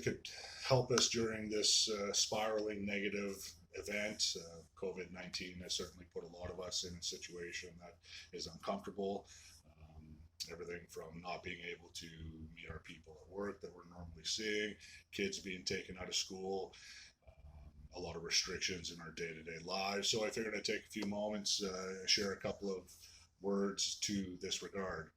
could help us during this spiraling negative event. COVID-19 has certainly put a lot of us in a situation that is uncomfortable. Um, Everything from not being able to meet our people at work that we're normally seeing, kids being taken out of school, a lot of restrictions in our day-to-day lives. So I figured I'd take a few moments, share a couple of words to this regard.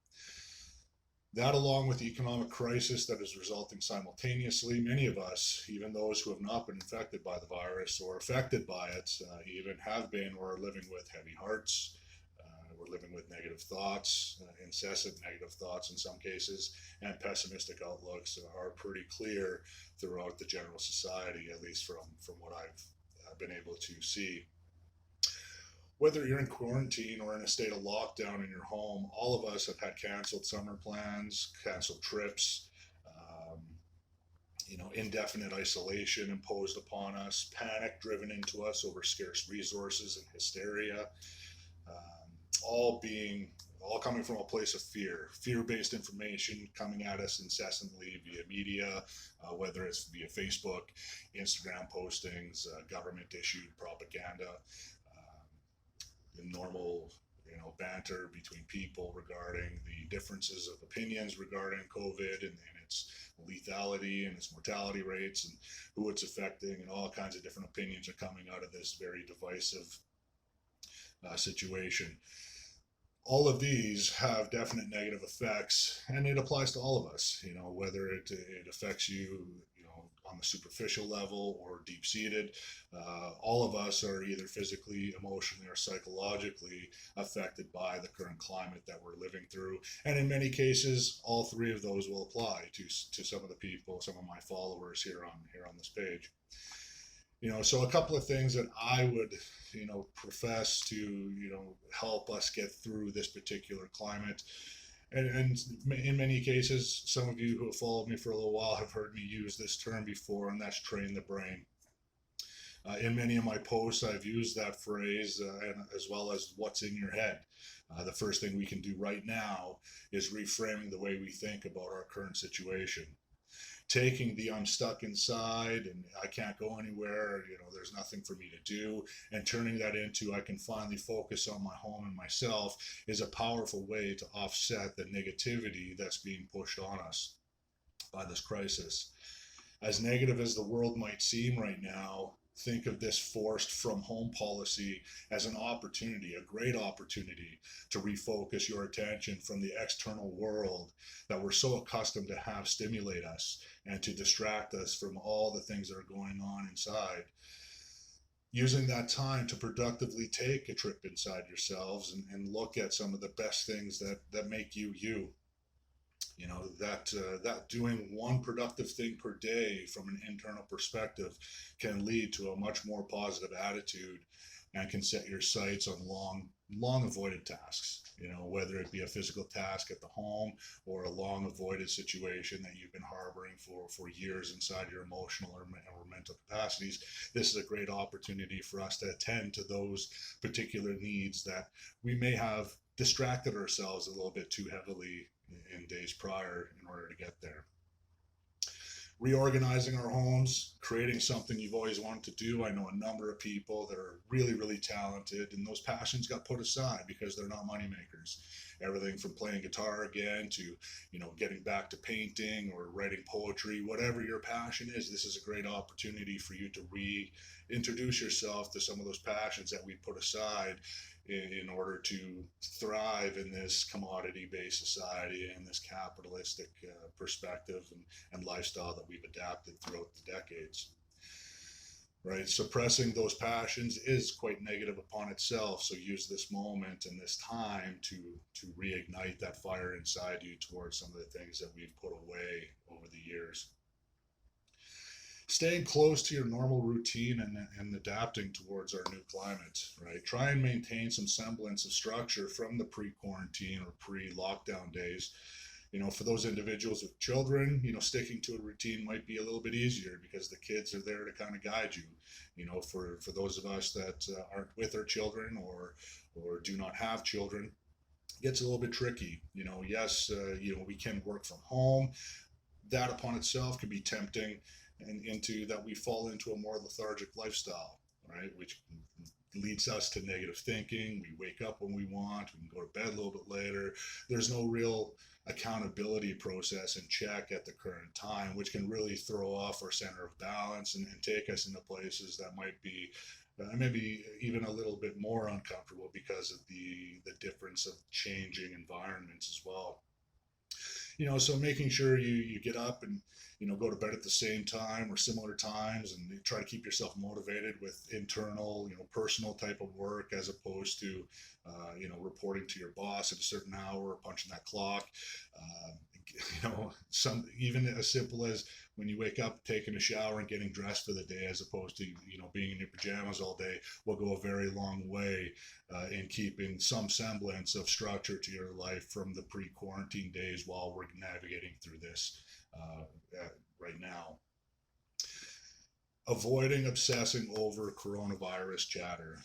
That, along with the economic crisis that is resulting simultaneously, many of us, even those who have not been infected by the virus or affected by it, even have been or are living with heavy hearts. We're living with negative thoughts, incessant negative thoughts in some cases, and pessimistic outlooks are pretty clear throughout the general society, at least from what I've been able to see. Whether you're in quarantine or in a state of lockdown in your home, all of us have had canceled summer plans, canceled trips, um, indefinite isolation imposed upon us, panic driven into us over scarce resources and hysteria, um, all being all coming from a place of fear-based information coming at us incessantly via media, whether it's via Facebook, Instagram postings, government-issued propaganda, the normal banter between people regarding the differences of opinions regarding COVID and its lethality and its mortality rates and who it's affecting, and all kinds of different opinions are coming out of this very divisive situation. All of these have definite negative effects, and it applies to all of us. Whether it affects you, on the superficial level or deep seated. All of us are either physically, emotionally, or psychologically affected by the current climate that we're living through. And in many cases, all three of those will apply to some of the people, some of my followers here on this page. So a couple of things that I would, profess to, help us get through this particular climate. And in many cases, some of you who have followed me for a little while have heard me use this term before, and that's train the brain. In many of my posts, I've used that phrase, and as well as what's in your head. The first thing we can do right now is reframing the way we think about our current situation. Taking the I'm stuck inside and I can't go anywhere, there's nothing for me to do, and turning that into I can finally focus on my home and myself is a powerful way to offset the negativity that's being pushed on us by this crisis. As negative as the world might seem right now, think of this forced from home policy as an opportunity, a great opportunity to refocus your attention from the external world that we're so accustomed to have stimulate us and to distract us from all the things that are going on inside. Using that time to productively take a trip inside yourselves and look at some of the best things that make you you. That doing one productive thing per day from an internal perspective can lead to a much more positive attitude and can set your sights on long avoided tasks, whether it be a physical task at the home or a long avoided situation that you've been harboring for years inside your emotional or mental capacities. This is a great opportunity for us to attend to those particular needs that we may have distracted ourselves a little bit too heavily in days prior in order to get there. Reorganizing our homes, creating something you've always wanted to do. I know a number of people that are really, really talented, and those passions got put aside because they're not money makers. Everything from playing guitar again to, getting back to painting or writing poetry, whatever your passion is, this is a great opportunity for you to reintroduce yourself to some of those passions that we put aside in order to thrive in this commodity-based society and this capitalistic perspective and lifestyle that we've adapted throughout the decades. Right, suppressing those passions is quite negative upon itself. So use this moment and this time to reignite that fire inside you towards some of the things that we've put away over the years. Staying close to your normal routine and adapting towards our new climate, right? Try and maintain some semblance of structure from the pre-quarantine or pre-lockdown days. For those individuals with children, sticking to a routine might be a little bit easier because the kids are there to kind of guide you. For those of us that aren't with our children or do not have children, it gets a little bit tricky. Yes, we can work from home. that upon itself can be tempting, and into that we fall into a more lethargic lifestyle, right? Which leads us to negative thinking. We wake up when we want, we can go to bed a little bit later. There's no real accountability process and check at the current time, which can really throw off our center of balance, and take us into places that might be maybe even a little bit more uncomfortable because of the difference of changing environments as well. So making sure you get up and go to bed at the same time or similar times, and try to keep yourself motivated with internal personal type of work, as opposed to reporting to your boss at a certain hour, punching that clock. uh, some even as simple as when you wake up, taking a shower and getting dressed for the day, as opposed to being in your pajamas all day, will go a very long way in keeping some semblance of structure to your life from the pre-quarantine days while we're navigating through this uh, right now. Avoiding obsessing over coronavirus chatter.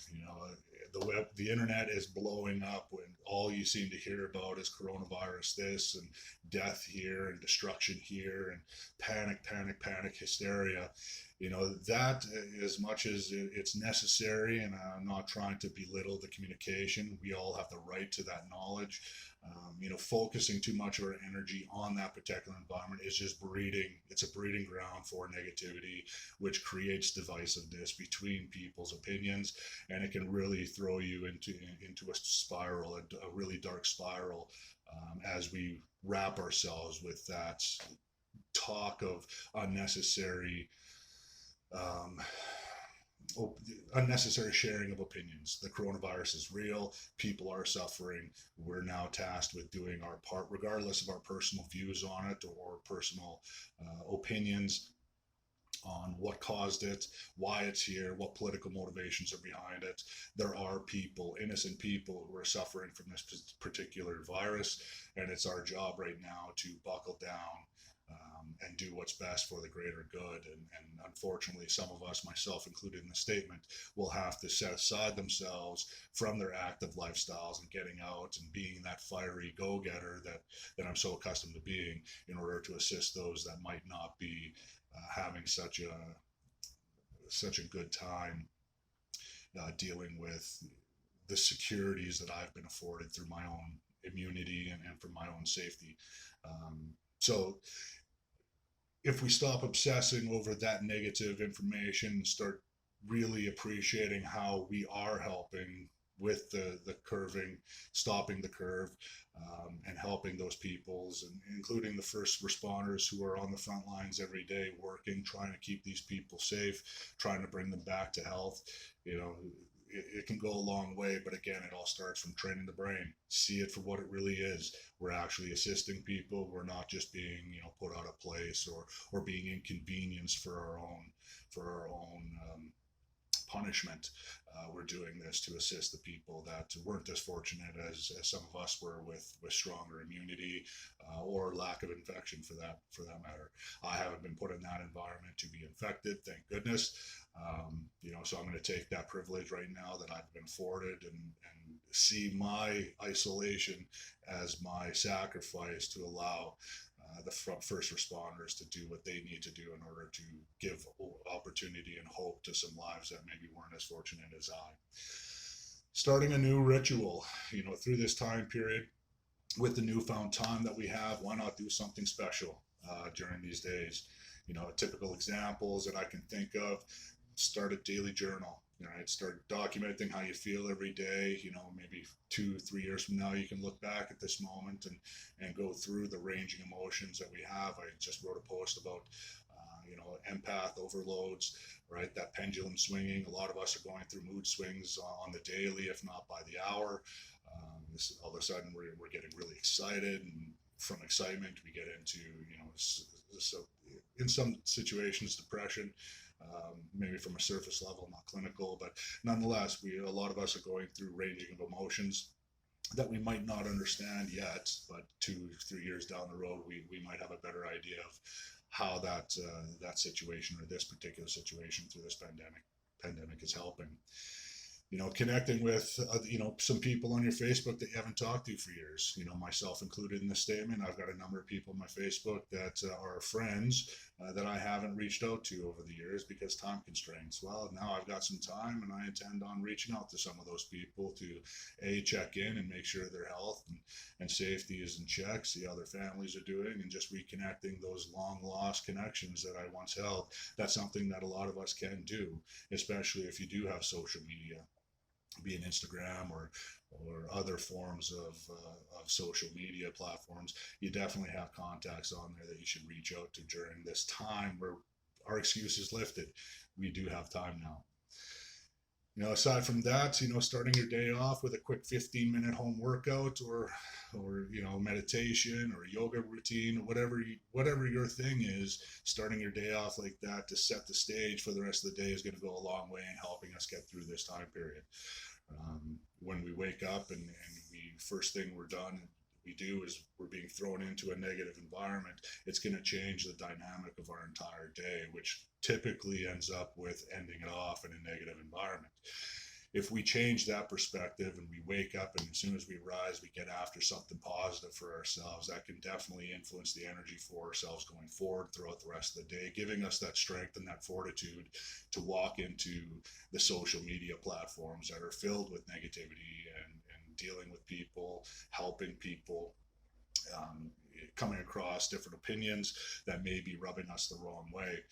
The internet is blowing up when all you seem to hear about is coronavirus this and death here and destruction here and panic, panic, panic, hysteria. That, as much as it's necessary, and I'm not trying to belittle the communication, we all have the right to that knowledge. Focusing too much of our energy on that particular environment is just breeding. It's a breeding ground for negativity, which creates divisiveness between people's opinions, and it can really throw you into a spiral, a really dark spiral, as we wrap ourselves with that talk of unnecessary um, unnecessary sharing of opinions. The coronavirus is real. People are suffering. We're now tasked with doing our part, regardless of our personal views on it or personal opinions on what caused it, why it's here, what political motivations are behind it. There are people, innocent people, who are suffering from this particular virus, and it's our job right now to buckle down, and do what's best for the greater good. And unfortunately, some of us, myself included in the statement, will have to set aside themselves from their active lifestyles and getting out and being that fiery go-getter that I'm so accustomed to being, in order to assist those that might not be having such a good time dealing with the securities that I've been afforded through my own immunity and for my own safety. So if we stop obsessing over that negative information and start really appreciating how we are helping with the curving, stopping the curve, and helping those peoples, and including the first responders who are on the front lines every day working, trying to keep these people safe, trying to bring them back to health. It can go a long way, but again, it all starts from training the brain. See it for what it really is. We're actually assisting people. We're not just being, put out of place or being inconvenienced for our own punishment. We're doing this to assist the people that weren't as fortunate as some of us were, with stronger immunity or lack of infection for that matter. I haven't been put in that environment to be infected, thank goodness. So I'm going to take that privilege right now that I've been afforded, and see my isolation as my sacrifice to allow the first responders to do what they need to do in order to give opportunity and hope to some lives that maybe weren't as fortunate as I. Starting a new ritual, through this time period, with the newfound time that we have, why not do something special during these days? Typical examples that I can think of: start a daily journal. Start documenting how you feel every day. Maybe 2-3 years from now, you can look back at this moment and go through the ranging emotions that we have. I just wrote a post about empath overloads, right? That pendulum swinging. A lot of us are going through mood swings on the daily, if not by the hour. All of a sudden we're getting really excited, and from excitement we get into so in some situations depression. Maybe from a surface level, not clinical, but nonetheless, a lot of us are going through ranging of emotions that we might not understand yet, but 2-3 years down the road, we might have a better idea of how that situation, or this particular situation through this pandemic is helping. Connecting with, some people on your Facebook that you haven't talked to for years, myself included in this statement. I've got a number of people on my Facebook that are friends that I haven't reached out to over the years because time constraints. Well, now I've got some time and I intend on reaching out to some of those people to check in and make sure their health and safety is in check, see how their families are doing, and just reconnecting those long lost connections that I once held. That's something that a lot of us can do, especially if you do have social media, be it Instagram or other forms of social media platforms. You definitely have contacts on there that you should reach out to during this time where our excuse is lifted. We do have time now. Aside from that, starting your day off with a quick 15-minute home workout or meditation or yoga routine or whatever your thing is, starting your day off like that to set the stage for the rest of the day is going to go a long way in helping us get through this time period. When we wake up and we first thing we do is we're being thrown into a negative environment, it's going to change the dynamic of our entire day, which typically ends up with ending it off in a negative environment. If we change that perspective and we wake up and as soon as we rise, we get after something positive for ourselves, that can definitely influence the energy for ourselves going forward throughout the rest of the day, giving us that strength and that fortitude to walk into the social media platforms that are filled with negativity and dealing with people, helping people, coming across different opinions that may be rubbing us the wrong way.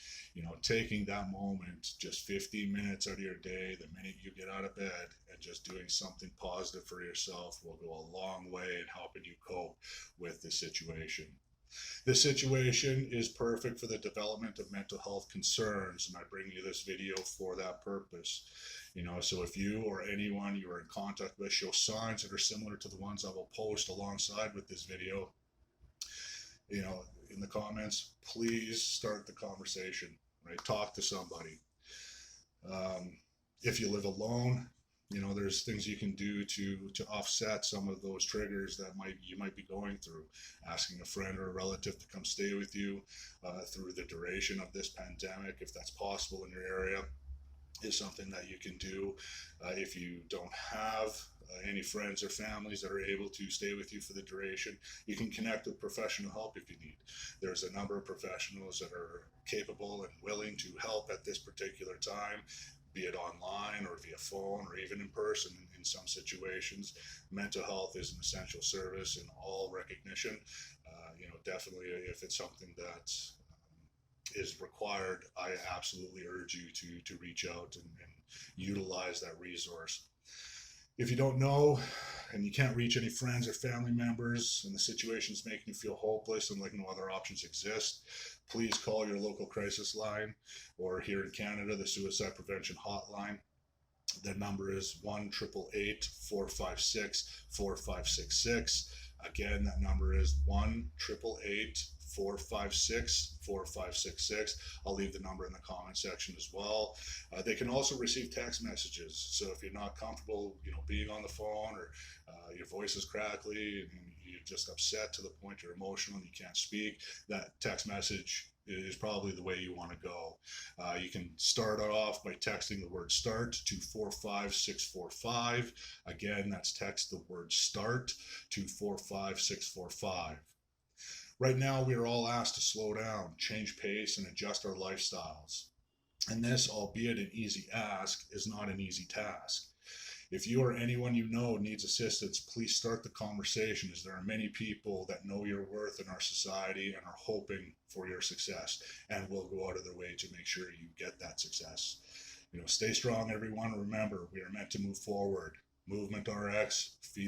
Taking that moment, just 15 minutes out of your day, the minute you get out of bed, and just doing something positive for yourself will go a long way in helping you cope with the situation. This situation is perfect for the development of mental health concerns, and I bring you this video for that purpose. So if you or anyone you are in contact with show signs that are similar to the ones I will post alongside with this video, in the comments, please start the conversation, right? Talk to somebody. If you live alone, there's things you can do to offset some of those triggers that you might be going through. Asking a friend or a relative to come stay with you through the duration of this pandemic, if that's possible in your area, is something that you can do. If you don't have any friends or families that are able to stay with you for the duration, you can connect with professional help if you need. There's a number of professionals that are capable and willing to help at this particular time, be it online or via phone or even in person in some situations. Mental health is an essential service in all recognition. Definitely if it's something that is required, I absolutely urge you to reach out and utilize that resource. If you don't know and you can't reach any friends or family members and the situation is making you feel hopeless and like no other options exist, please call your local crisis line, or here in Canada, the Suicide Prevention Hotline. The number is 1-888-456-4566. Again, that number is 1-888-456-4566. I'll leave the number in the comment section as well. They can also receive text messages. So if you're not comfortable, being on the phone, or your voice is crackly and you're just upset to the point you're emotional and you can't speak, that text message is probably the way you want to go. You can start it off by texting the word START to 45645. Again, that's text the word START to 45645. Right now, we are all asked to slow down, change pace, and adjust our lifestyles. And this, albeit an easy ask, is not an easy task. If you or anyone you know needs assistance, please start the conversation, as there are many people that know your worth in our society and are hoping for your success and will go out of their way to make sure you get that success. Stay strong, everyone. Remember, we are meant to move forward. Movement RX, feed